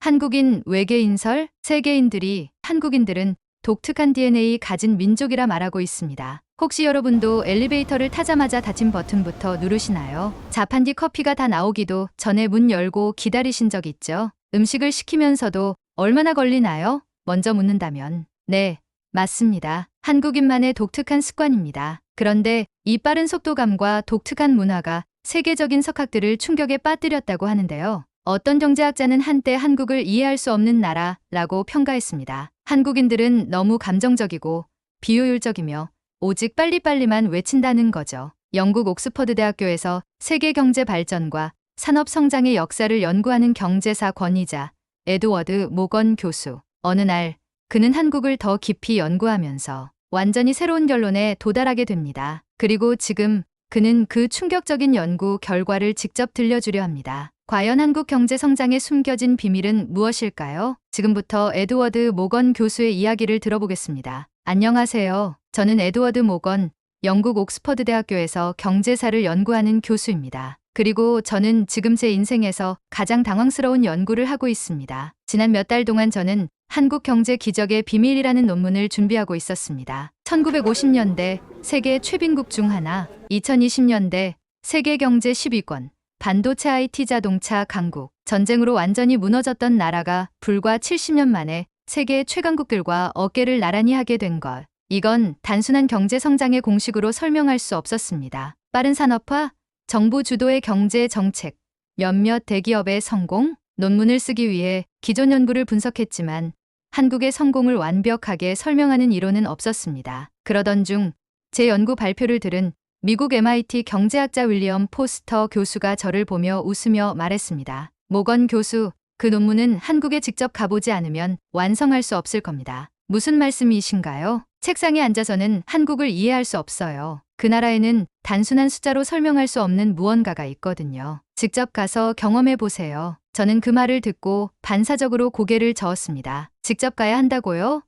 한국인 외계인설, 세계인들이 한국인들은 독특한 DNA 가진 민족이라 말하고 있습니다. 혹시 여러분도 엘리베이터를 타자마자 닫힌 버튼부터 누르시나요? 자판기 커피가 다 나오기도 전에 문 열고 기다리신 적 있죠? 음식을 시키면서도 얼마나 걸리나요? 먼저 묻는다면. 네, 맞습니다. 한국인만의 독특한 습관입니다. 그런데 이 빠른 속도감과 독특한 문화가 세계적인 석학들을 충격에 빠뜨렸다고 하는데요. 어떤 경제학자는 한때 한국을 이해할 수 없는 나라라고 평가했습니다. 한국인들은 너무 감정적이고 비효율적이며 오직 빨리빨리만 외친다는 거죠. 영국 옥스퍼드 대학교에서 세계 경제 발전과 산업 성장의 역사를 연구하는 경제사 권위자 에드워드 모건 교수. 어느 날 그는 한국을 더 깊이 연구하면서 완전히 새로운 결론에 도달하게 됩니다. 그리고 지금 그는 그 충격적인 연구 결과를 직접 들려주려 합니다. 과연 한국 경제 성장에 숨겨진 비밀은 무엇일까요? 지금부터 에드워드 모건 교수의 이야기를 들어보겠습니다. 안녕하세요. 저는 에드워드 모건, 영국 옥스퍼드 대학교에서 경제사를 연구하는 교수입니다. 그리고 저는 지금 제 인생에서 가장 당황스러운 연구를 하고 있습니다. 지난 몇 달 동안 저는 한국 경제 기적의 비밀이라는 논문을 준비하고 있었습니다. 1950년대 세계 최빈국 중 하나, 2020년대 세계 경제 10위권, 반도체 IT 자동차 강국, 전쟁으로 완전히 무너졌던 나라가 불과 70년 만에 세계 최강국들과 어깨를 나란히 하게 된 것. 이건 단순한 경제 성장의 공식으로 설명할 수 없었습니다. 빠른 산업화, 정부 주도의 경제 정책, 몇몇 대기업의 성공, 논문을 쓰기 위해 기존 연구를 분석했지만 한국의 성공을 완벽하게 설명하는 이론은 없었습니다. 그러던 중 제 연구 발표를 들은 미국 MIT 경제학자 윌리엄 포스터 교수가 저를 보며 웃으며 말했습니다. 모건 교수, 그 논문은 한국에 직접 가보지 않으면 완성할 수 없을 겁니다. 무슨 말씀이신가요? 책상에 앉아서는 한국을 이해할 수 없어요. 그 나라에는 단순한 숫자로 설명할 수 없는 무언가가 있거든요. 직접 가서 경험해 보세요. 저는 그 말을 듣고 반사적으로 고개를 저었습니다. 직접 가야 한다고요?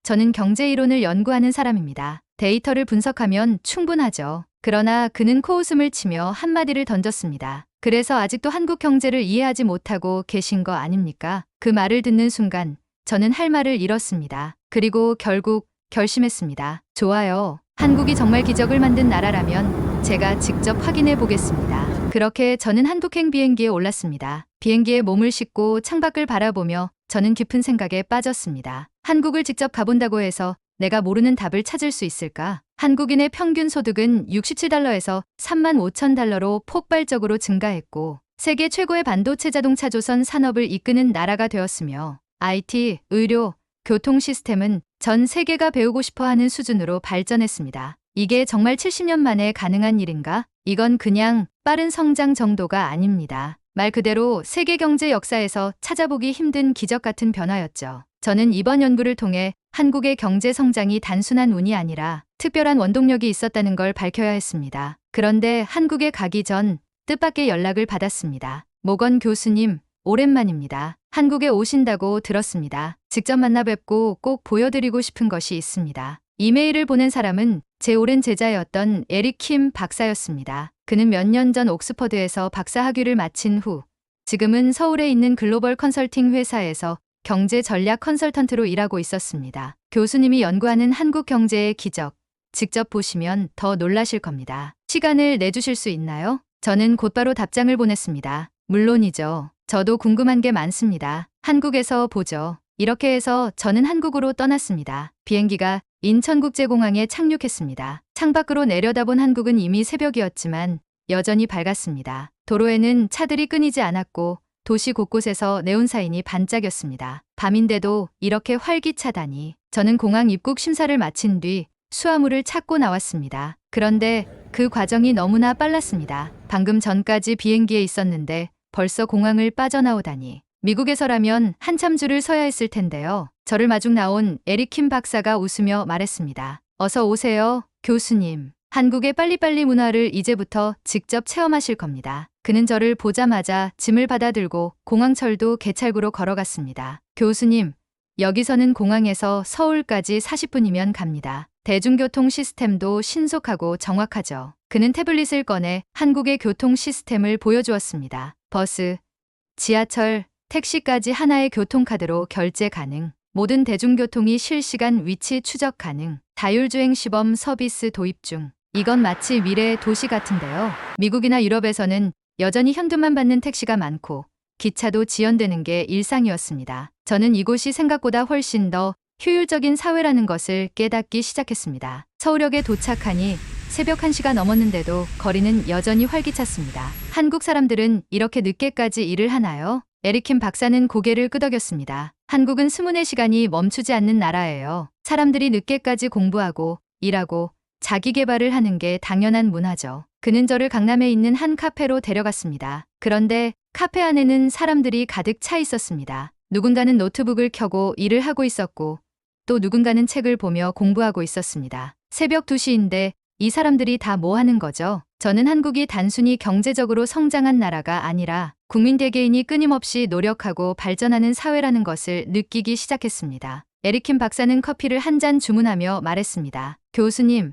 저는 경제 이론을 연구하는 사람입니다. 데이터를 분석하면 충분하죠. 그러나 그는 코웃음을 치며 한마디를 던졌습니다. 그래서 아직도 한국 경제를 이해하지 못하고 계신 거 아닙니까? 그 말을 듣는 순간 저는 할 말을 잃었습니다. 그리고 결국 결심했습니다. 좋아요. 한국이 정말 기적을 만든 나라라면 제가 직접 확인해 보겠습니다. 그렇게 저는 한국행 비행기에 올랐습니다. 비행기에 몸을 싣고 창밖을 바라보며 저는 깊은 생각에 빠졌습니다. 한국을 직접 가본다고 해서 내가 모르는 답을 찾을 수 있을까? 한국인의 평균 소득은 67달러에서 35,000달러로 폭발적으로 증가했고 세계 최고의 반도체 자동차 조선 산업을 이끄는 나라가 되었으며 IT, 의료, 교통 시스템은 전 세계가 배우고 싶어하는 수준으로 발전했습니다. 이게 정말 70년 만에 가능한 일인가? 이건 그냥 빠른 성장 정도가 아닙니다. 말 그대로 세계 경제 역사에서 찾아보기 힘든 기적 같은 변화였죠. 저는 이번 연구를 통해 한국의 경제 성장이 단순한 운이 아니라 특별한 원동력이 있었다는 걸 밝혀야 했습니다. 그런데 한국에 가기 전 뜻밖의 연락을 받았습니다. 모건 교수님, 오랜만입니다. 한국에 오신다고 들었습니다. 직접 만나 뵙고 꼭 보여드리고 싶은 것이 있습니다. 이메일을 보낸 사람은 제 오랜 제자였던 에릭 킴 박사였습니다. 그는 몇 년 전 옥스퍼드에서 박사 학위를 마친 후 지금은 서울에 있는 글로벌 컨설팅 회사에서 경제 전략 컨설턴트로 일하고 있었습니다. 교수님이 연구하는 한국 경제의 기적, 직접 보시면 더 놀라실 겁니다. 시간을 내주실 수 있나요? 저는 곧바로 답장을 보냈습니다. 물론이죠. 저도 궁금한 게 많습니다. 한국에서 보죠. 이렇게 해서 저는 한국으로 떠났습니다. 비행기가 인천국제공항에 착륙했습니다. 창밖으로 내려다본 한국은 이미 새벽이었지만 여전히 밝았습니다. 도로에는 차들이 끊이지 않았고 도시 곳곳에서 네온사인이 반짝였습니다. 밤인데도 이렇게 활기차다니. 저는 공항 입국 심사를 마친 뒤 수화물을 찾고 나왔습니다. 그런데 그 과정이 너무나 빨랐습니다. 방금 전까지 비행기에 있었는데 벌써 공항을 빠져나오다니. 미국에서라면 한참 줄을 서야 했을 텐데요. 저를 마중 나온 에릭 킴 박사가 웃으며 말했습니다. 어서 오세요, 교수님. 한국의 빨리빨리 문화를 이제부터 직접 체험하실 겁니다. 그는 저를 보자마자 짐을 받아들고 공항철도 개찰구로 걸어갔습니다. 교수님, 여기서는 공항에서 서울까지 40분이면 갑니다. 대중교통 시스템도 신속하고 정확하죠. 그는 태블릿을 꺼내 한국의 교통 시스템을 보여주었습니다. 버스, 지하철, 택시까지 하나의 교통카드로 결제 가능. 모든 대중교통이 실시간 위치 추적 가능. 자율주행 시범 서비스 도입 중. 이건 마치 미래의 도시 같은데요. 미국이나 유럽에서는 여전히 현금만 받는 택시가 많고 기차도 지연되는 게 일상이었습니다. 저는 이곳이 생각보다 훨씬 더 효율적인 사회라는 것을 깨닫기 시작했습니다. 서울역에 도착하니 새벽 1시가 넘었는데도 거리는 여전히 활기찼습니다. 한국 사람들은 이렇게 늦게까지 일을 하나요? 에릭킴 박사는 고개를 끄덕였습니다. 한국은 24시간이 멈추지 않는 나라예요. 사람들이 늦게까지 공부하고 일하고 자기 개발을 하는 게 당연한 문화죠. 그는 저를 강남에 있는 한 카페로 데려갔습니다. 그런데 카페 안에는 사람들이 가득 차 있었습니다. 누군가는 노트북을 켜고 일을 하고 있었고 또 누군가는 책을 보며 공부하고 있었습니다. 새벽 2시인데 이 사람들이 다 뭐 하는 거죠? 저는 한국이 단순히 경제적으로 성장한 나라가 아니라 국민 개개인이 끊임없이 노력하고 발전하는 사회라는 것을 느끼기 시작했습니다. 에릭킴 박사는 커피를 한 잔 주문하며 말했습니다. 교수님,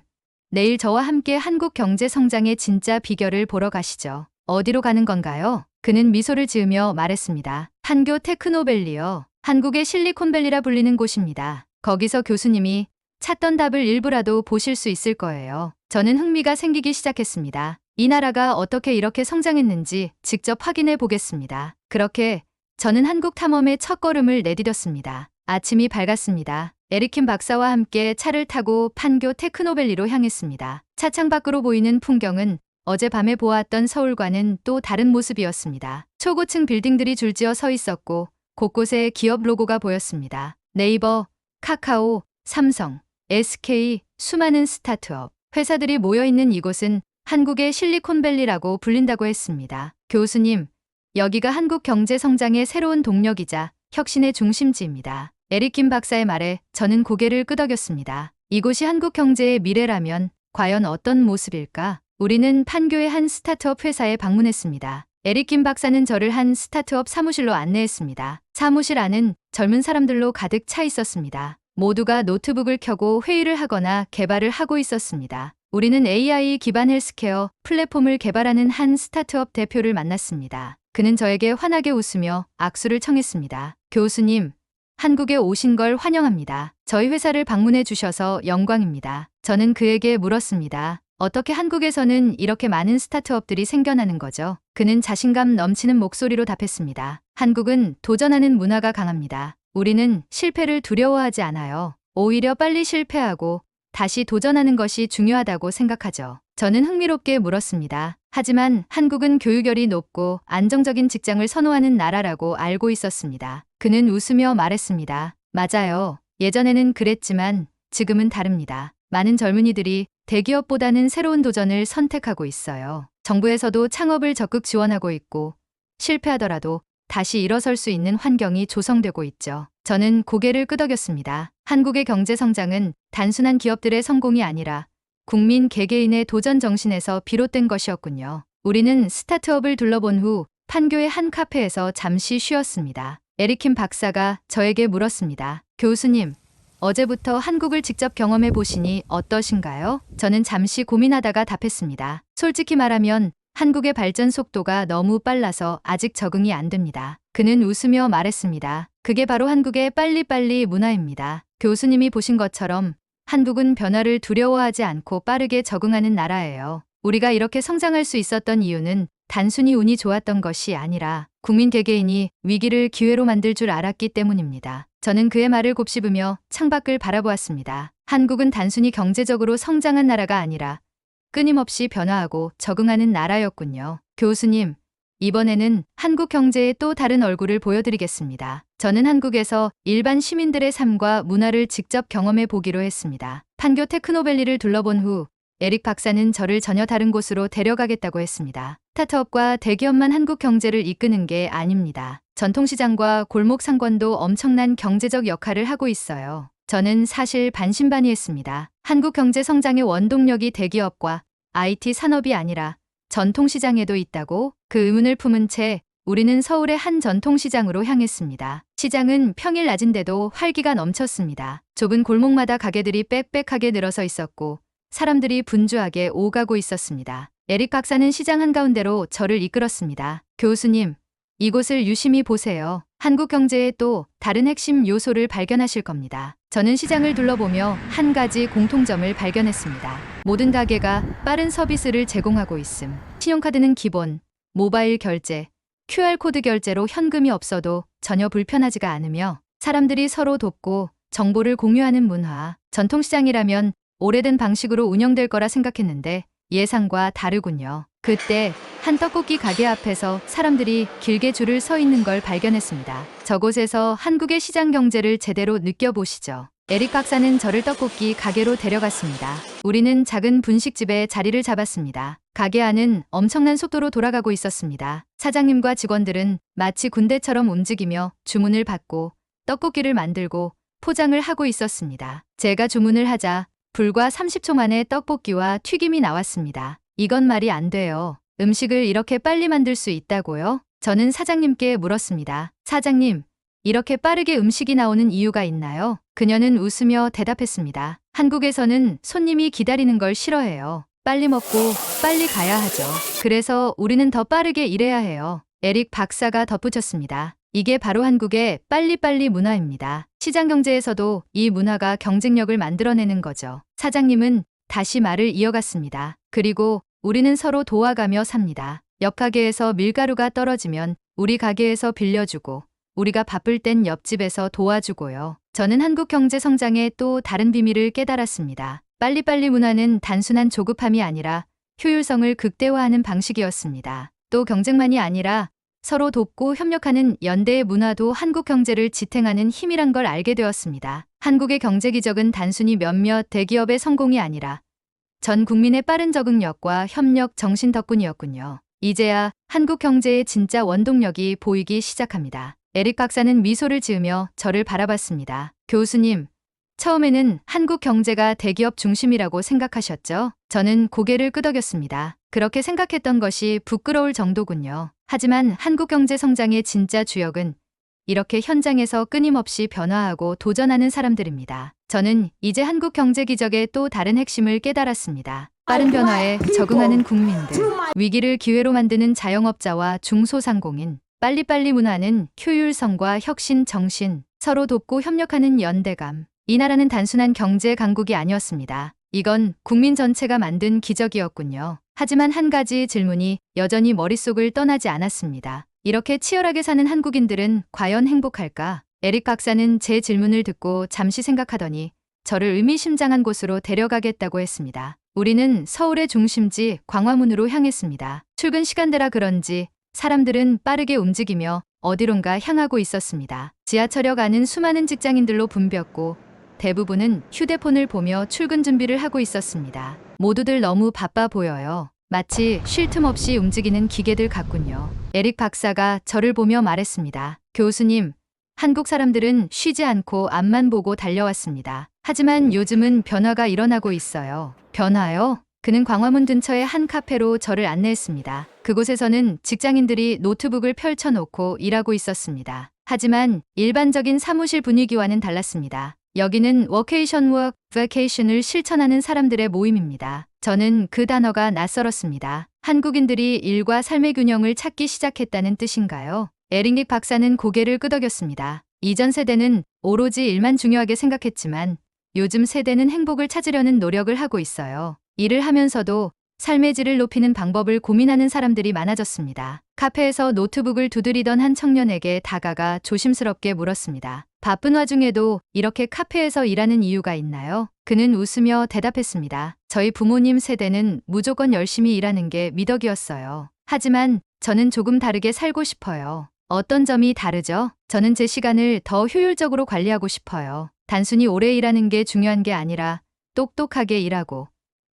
내일 저와 함께 한국 경제 성장의 진짜 비결을 보러 가시죠. 어디로 가는 건가요? 그는 미소를 지으며 말했습니다. 판교 테크노밸리요. 한국의 실리콘밸리라 불리는 곳입니다. 거기서 교수님이 찾던 답을 일부라도 보실 수 있을 거예요. 저는 흥미가 생기기 시작했습니다. 이 나라가 어떻게 이렇게 성장했는지 직접 확인해 보겠습니다. 그렇게 저는 한국 탐험의 첫걸음을 내디뎠습니다. 아침이 밝았습니다. 에릭킴 박사와 함께 차를 타고 판교 테크노밸리로 향했습니다. 차창 밖으로 보이는 풍경은 어젯밤에 보았던 서울과는 또 다른 모습이었습니다. 초고층 빌딩들이 줄지어 서 있었고 곳곳에 기업 로고가 보였습니다. 네이버, 카카오, 삼성, SK, 수많은 스타트업, 회사들이 모여있는 이곳은 한국의 실리콘밸리라고 불린다고 했습니다. 교수님, 여기가 한국 경제 성장의 새로운 동력이자 혁신의 중심지입니다. 에릭킴 박사의 말에 저는 고개를 끄덕였습니다. 이곳이 한국 경제의 미래라면 과연 어떤 모습일까? 우리는 판교의 한 스타트업 회사에 방문했습니다. 에릭킴 박사는 저를 한 스타트업 사무실로 안내했습니다. 사무실 안은 젊은 사람들로 가득 차 있었습니다. 모두가 노트북을 켜고 회의를 하거나 개발을 하고 있었습니다. 우리는 AI 기반 헬스케어 플랫폼을 개발하는 한 스타트업 대표를 만났습니다. 그는 저에게 환하게 웃으며 악수를 청했습니다. 교수님, 한국에 오신 걸 환영합니다. 저희 회사를 방문해 주셔서 영광입니다. 저는 그에게 물었습니다. 어떻게 한국에서는 이렇게 많은 스타트업들이 생겨나는 거죠? 그는 자신감 넘치는 목소리로 답했습니다. 한국은 도전하는 문화가 강합니다. 우리는 실패를 두려워하지 않아요. 오히려 빨리 실패하고 다시 도전하는 것이 중요하다고 생각하죠. 저는 흥미롭게 물었습니다. 하지만 한국은 교육열이 높고 안정적인 직장을 선호하는 나라라고 알고 있었습니다. 그는 웃으며 말했습니다. 맞아요. 예전에는 그랬지만 지금은 다릅니다. 많은 젊은이들이 대기업보다는 새로운 도전을 선택하고 있어요. 정부에서도 창업을 적극 지원하고 있고 실패하더라도 다시 일어설 수 있는 환경이 조성되고 있죠. 저는 고개를 끄덕였습니다. 한국의 경제 성장은 단순한 기업들의 성공이 아니라 국민 개개인의 도전 정신에서 비롯된 것이었군요. 우리는 스타트업을 둘러본 후 판교의 한 카페에서 잠시 쉬었습니다. 에릭킴 박사가 저에게 물었습니다. 교수님, 어제부터 한국을 직접 경험해 보시니 어떠신가요? 저는 잠시 고민하다가 답했습니다. 솔직히 말하면 한국의 발전 속도가 너무 빨라서 아직 적응이 안 됩니다. 그는 웃으며 말했습니다. 그게 바로 한국의 빨리빨리 문화입니다. 교수님이 보신 것처럼 한국은 변화를 두려워하지 않고 빠르게 적응하는 나라예요. 우리가 이렇게 성장할 수 있었던 이유는 단순히 운이 좋았던 것이 아니라 국민 개개인이 위기를 기회로 만들 줄 알았기 때문입니다. 저는 그의 말을 곱씹으며 창밖을 바라보았습니다. 한국은 단순히 경제적으로 성장한 나라가 아니라 끊임없이 변화하고 적응하는 나라였군요. 교수님, 이번에는 한국 경제의 또 다른 얼굴을 보여드리겠습니다. 저는 한국에서 일반 시민들의 삶과 문화를 직접 경험해 보기로 했습니다. 판교 테크노밸리를 둘러본 후 에릭 박사는 저를 전혀 다른 곳으로 데려가겠다고 했습니다. 스타트업과 대기업만 한국 경제를 이끄는 게 아닙니다. 전통시장과 골목 상권도 엄청난 경제적 역할을 하고 있어요. 저는 사실 반신반의했습니다. 한국 경제 성장의 원동력이 대기업과 IT 산업이 아니라 전통시장에도 있다고? 그 의문을 품은 채 우리는 서울의 한 전통시장으로 향했습니다. 시장은 평일 낮인데도 활기가 넘쳤습니다. 좁은 골목마다 가게들이 빽빽하게 늘어서 있었고 사람들이 분주하게 오가고 있었습니다. 에릭 박사는 시장 한가운데로 저를 이끌었습니다. 교수님, 이곳을 유심히 보세요. 한국 경제의 또 다른 핵심 요소를 발견하실 겁니다. 저는 시장을 둘러보며 한 가지 공통점을 발견했습니다. 모든 가게가 빠른 서비스를 제공하고 있음. 신용카드는 기본, 모바일 결제, QR코드 결제로 현금이 없어도 전혀 불편하지가 않으며 사람들이 서로 돕고 정보를 공유하는 문화. 전통시장이라면 오래된 방식으로 운영될 거라 생각했는데 예상과 다르군요. 그때 한 떡볶이 가게 앞에서 사람들이 길게 줄을 서 있는 걸 발견했습니다. 저곳에서 한국의 시장 경제를 제대로 느껴보시죠. 에릭 박사는 저를 떡볶이 가게로 데려갔습니다. 우리는 작은 분식집에 자리를 잡았습니다. 가게 안은 엄청난 속도로 돌아가고 있었습니다. 사장님과 직원들은 마치 군대처럼 움직이며 주문을 받고 떡볶이를 만들고 포장을 하고 있었습니다. 제가 주문을 하자 불과 30초 만에 떡볶이와 튀김이 나왔습니다. 이건 말이 안 돼요. 음식을 이렇게 빨리 만들 수 있다고요? 저는 사장님께 물었습니다. 사장님, 이렇게 빠르게 음식이 나오는 이유가 있나요? 그녀는 웃으며 대답했습니다. 한국에서는 손님이 기다리는 걸 싫어해요. 빨리 먹고 빨리 가야 하죠. 그래서 우리는 더 빠르게 일해야 해요. 에릭 박사가 덧붙였습니다. 이게 바로 한국의 빨리빨리 문화입니다. 시장 경제에서도 이 문화가 경쟁력을 만들어내는 거죠. 사장님은 다시 말을 이어갔습니다. 그리고 우리는 서로 도와가며 삽니다. 옆 가게에서 밀가루가 떨어지면 우리 가게에서 빌려주고 우리가 바쁠 땐 옆집에서 도와주고요. 저는 한국 경제 성장의 또 다른 비밀을 깨달았습니다. 빨리빨리 문화는 단순한 조급함이 아니라 효율성을 극대화하는 방식이었습니다. 또 경쟁만이 아니라 서로 돕고 협력하는 연대의 문화도 한국 경제를 지탱하는 힘이란 걸 알게 되었습니다. 한국의 경제 기적은 단순히 몇몇 대기업의 성공이 아니라 전 국민의 빠른 적응력과 협력 정신 덕분이었군요. 이제야 한국 경제의 진짜 원동력이 보이기 시작합니다. 에릭 박사는 미소를 지으며 저를 바라봤습니다. 교수님, 처음에는 한국 경제가 대기업 중심이라고 생각하셨죠? 저는 고개를 끄덕였습니다. 그렇게 생각했던 것이 부끄러울 정도군요. 하지만 한국 경제 성장의 진짜 주역은 이렇게 현장에서 끊임없이 변화하고 도전하는 사람들입니다. 저는 이제 한국 경제 기적의 또 다른 핵심을 깨달았습니다. 빠른 변화에 적응하는 국민들, 위기를 기회로 만드는 자영업자와 중소상공인, 빨리빨리 문화는 효율성과 혁신 정신, 서로 돕고 협력하는 연대감. 이 나라는 단순한 경제 강국이 아니었습니다. 이건 국민 전체가 만든 기적이었군요. 하지만 한 가지 질문이 여전히 머릿속을 떠나지 않았습니다. 이렇게 치열하게 사는 한국인들은 과연 행복할까? 에릭 박사는 제 질문을 듣고 잠시 생각하더니 저를 의미심장한 곳으로 데려가겠다고 했습니다. 우리는 서울의 중심지 광화문으로 향했습니다. 출근 시간대라 그런지 사람들은 빠르게 움직이며 어디론가 향하고 있었습니다. 지하철역 안은 수많은 직장인들로 붐볐고 대부분은 휴대폰을 보며 출근 준비를 하고 있었습니다. 모두들 너무 바빠 보여요. 마치 쉴 틈 없이 움직이는 기계들 같군요. 에릭 박사가 저를 보며 말했습니다. 교수님, 한국 사람들은 쉬지 않고 앞만 보고 달려왔습니다. 하지만 요즘은 변화가 일어나고 있어요. 변화요? 그는 광화문 근처의 한 카페로 저를 안내했습니다. 그곳에서는 직장인들이 노트북을 펼쳐놓고 일하고 있었습니다. 하지만 일반적인 사무실 분위기와는 달랐습니다. 여기는 워케이션 워크, 베케이션을 실천하는 사람들의 모임입니다. 저는 그 단어가 낯설었습니다. 한국인들이 일과 삶의 균형을 찾기 시작했다는 뜻인가요? 에릭 박사는 고개를 끄덕였습니다. 이전 세대는 오로지 일만 중요하게 생각했지만 요즘 세대는 행복을 찾으려는 노력을 하고 있어요. 일을 하면서도 삶의 질을 높이는 방법을 고민하는 사람들이 많아졌습니다. 카페에서 노트북을 두드리던 한 청년에게 다가가 조심스럽게 물었습니다. 바쁜 와중에도 이렇게 카페에서 일하는 이유가 있나요? 그는 웃으며 대답했습니다. 저희 부모님 세대는 무조건 열심히 일하는 게 미덕이었어요. 하지만 저는 조금 다르게 살고 싶어요. 어떤 점이 다르죠? 저는 제 시간을 더 효율적으로 관리하고 싶어요. 단순히 오래 일하는 게 중요한 게 아니라 똑똑하게 일하고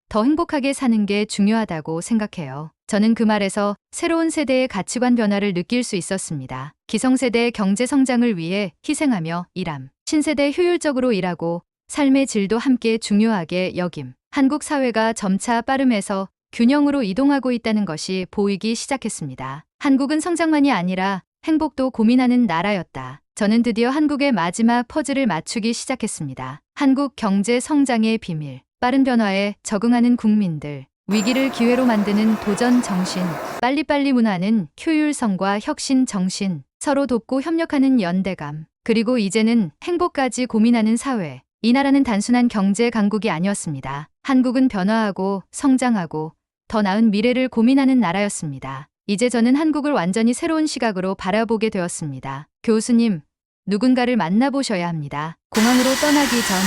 더 행복하게 사는 게 중요하다고 생각해요. 저는 그 말에서 새로운 세대의 가치관 변화를 느낄 수 있었습니다. 기성세대의 경제 성장을 위해 희생하며 일함. 신세대 효율적으로 일하고 삶의 질도 함께 중요하게 여김. 한국 사회가 점차 빠름에서 균형으로 이동하고 있다는 것이 보이기 시작했습니다. 한국은 성장만이 아니라 행복도 고민하는 나라였다. 저는 드디어 한국의 마지막 퍼즐을 맞추기 시작했습니다. 한국 경제 성장의 비밀. 빠른 변화에 적응하는 국민들, 위기를 기회로 만드는 도전 정신, 빨리빨리 문화는 효율성과 혁신 정신, 서로 돕고 협력하는 연대감, 그리고 이제는 행복까지 고민하는 사회. 이 나라는 단순한 경제 강국이 아니었습니다. 한국은 변화하고 성장하고 더 나은 미래를 고민하는 나라였습니다. 이제 저는 한국을 완전히 새로운 시각으로 바라보게 되었습니다. 교수님, 누군가를 만나보셔야 합니다. 공항으로 떠나기 전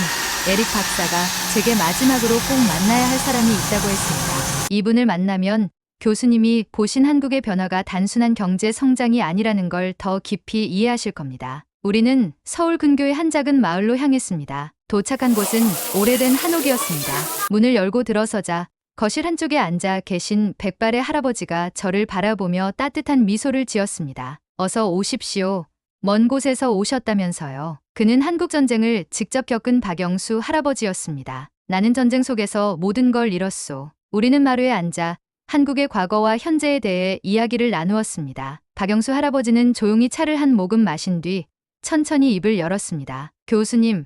에릭 박사가 제게 마지막으로 꼭 만나야 할 사람이 있다고 했습니다. 이분을 만나면 교수님이 보신 한국의 변화가 단순한 경제 성장이 아니라는 걸 더 깊이 이해하실 겁니다. 우리는 서울 근교의 한 작은 마을로 향했습니다. 도착한 곳은 오래된 한옥이었습니다. 문을 열고 들어서자 거실 한쪽에 앉아 계신 백발의 할아버지가 저를 바라보며 따뜻한 미소를 지었습니다. 어서 오십시오. 먼 곳에서 오셨다면서요. 그는 한국전쟁을 직접 겪은 박영수 할아버지였습니다. 나는 전쟁 속에서 모든 걸 잃었소. 우리는 마루에 앉아 한국의 과거와 현재에 대해 이야기를 나누었습니다. 박영수 할아버지는 조용히 차를 한 모금 마신 뒤 천천히 입을 열었습니다. 교수님,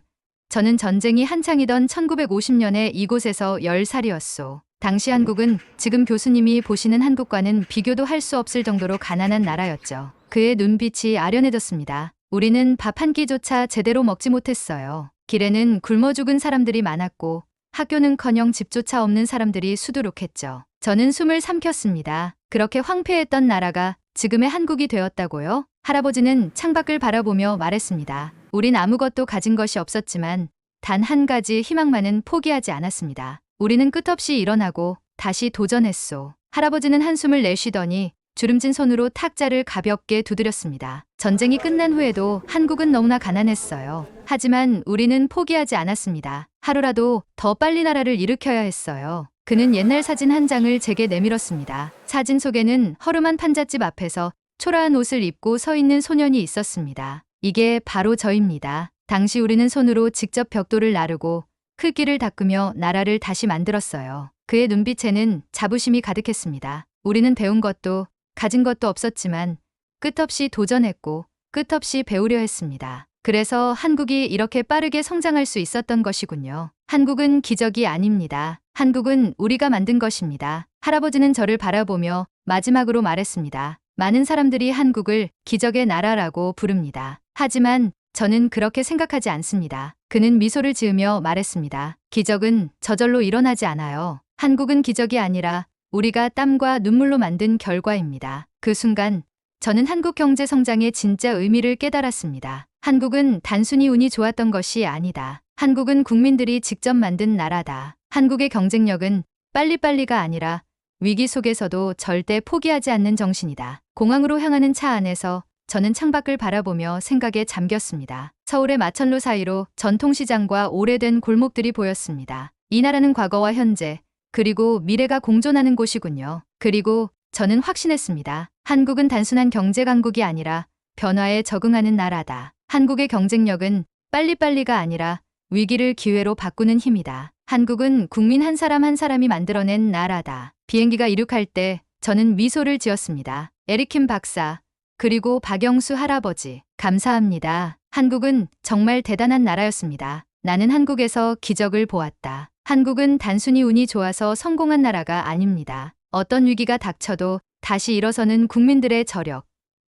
저는 전쟁이 한창이던 1950년에 이곳에서 10살이었소. 당시 한국은 지금 교수님이 보시는 한국과는 비교도 할 수 없을 정도로 가난한 나라였죠. 그의 눈빛이 아련해졌습니다. 우리는 밥 한 끼조차 제대로 먹지 못했어요. 길에는 굶어 죽은 사람들이 많았고 학교는커녕 집조차 없는 사람들이 수두룩했죠. 저는 숨을 삼켰습니다. 그렇게 황폐했던 나라가 지금의 한국이 되었다고요? 할아버지는 창밖을 바라보며 말했습니다. 우린 아무것도 가진 것이 없었지만 단 한 가지 희망만은 포기하지 않았습니다. 우리는 끝없이 일어나고 다시 도전했소. 할아버지는 한숨을 내쉬더니 주름진 손으로 탁자를 가볍게 두드렸습니다. 전쟁이 끝난 후에도 한국은 너무나 가난했어요. 하지만 우리는 포기하지 않았습니다. 하루라도 더 빨리 나라를 일으켜야 했어요. 그는 옛날 사진 한 장을 제게 내밀었습니다. 사진 속에는 허름한 판잣집 앞에서 초라한 옷을 입고 서 있는 소년이 있었습니다. 이게 바로 저입니다. 당시 우리는 손으로 직접 벽돌을 나르고 흙길을 닦으며 나라를 다시 만들었어요. 그의 눈빛에는 자부심이 가득했습니다. 우리는 배운 것도 가진 것도 없었지만 끝없이 도전했고 끝없이 배우려 했습니다. 그래서 한국이 이렇게 빠르게 성장할 수 있었던 것이군요. 한국은 기적이 아닙니다. 한국은 우리가 만든 것입니다. 할아버지는 저를 바라보며 마지막으로 말했습니다. 많은 사람들이 한국을 기적의 나라라고 부릅니다. 하지만 저는 그렇게 생각하지 않습니다. 그는 미소를 지으며 말했습니다. 기적은 저절로 일어나지 않아요. 한국은 기적이 아니라 우리가 땀과 눈물로 만든 결과입니다. 그 순간 저는 한국 경제 성장의 진짜 의미를 깨달았습니다. 한국은 단순히 운이 좋았던 것이 아니다. 한국은 국민들이 직접 만든 나라다. 한국의 경쟁력은 빨리빨리가 아니라 위기 속에서도 절대 포기하지 않는 정신이다. 공항으로 향하는 차 안에서 저는 창밖을 바라보며 생각에 잠겼습니다. 서울의 마천루 사이로 전통시장과 오래된 골목들이 보였습니다. 이 나라는 과거와 현재, 그리고 미래가 공존하는 곳이군요. 그리고 저는 확신했습니다. 한국은 단순한 경제 강국이 아니라 변화에 적응하는 나라다. 한국의 경쟁력은 빨리빨리가 아니라 위기를 기회로 바꾸는 힘이다. 한국은 국민 한 사람 한 사람이 만들어낸 나라다. 비행기가 이륙할 때 저는 미소를 지었습니다. 에릭킴 박사, 그리고 박영수 할아버지, 감사합니다. 한국은 정말 대단한 나라였습니다. 나는 한국에서 기적을 보았다. 한국은 단순히 운이 좋아서 성공한 나라가 아닙니다. 어떤 위기가 닥쳐도 다시 일어서는 국민들의 저력,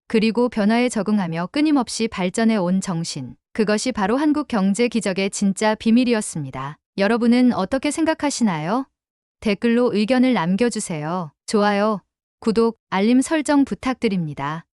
그리고 변화에 적응하며 끊임없이 발전해 온 정신. 그것이 바로 한국 경제 기적의 진짜 비밀이었습니다. 여러분은 어떻게 생각하시나요? 댓글로 의견을 남겨주세요. 좋아요, 구독, 알림 설정 부탁드립니다.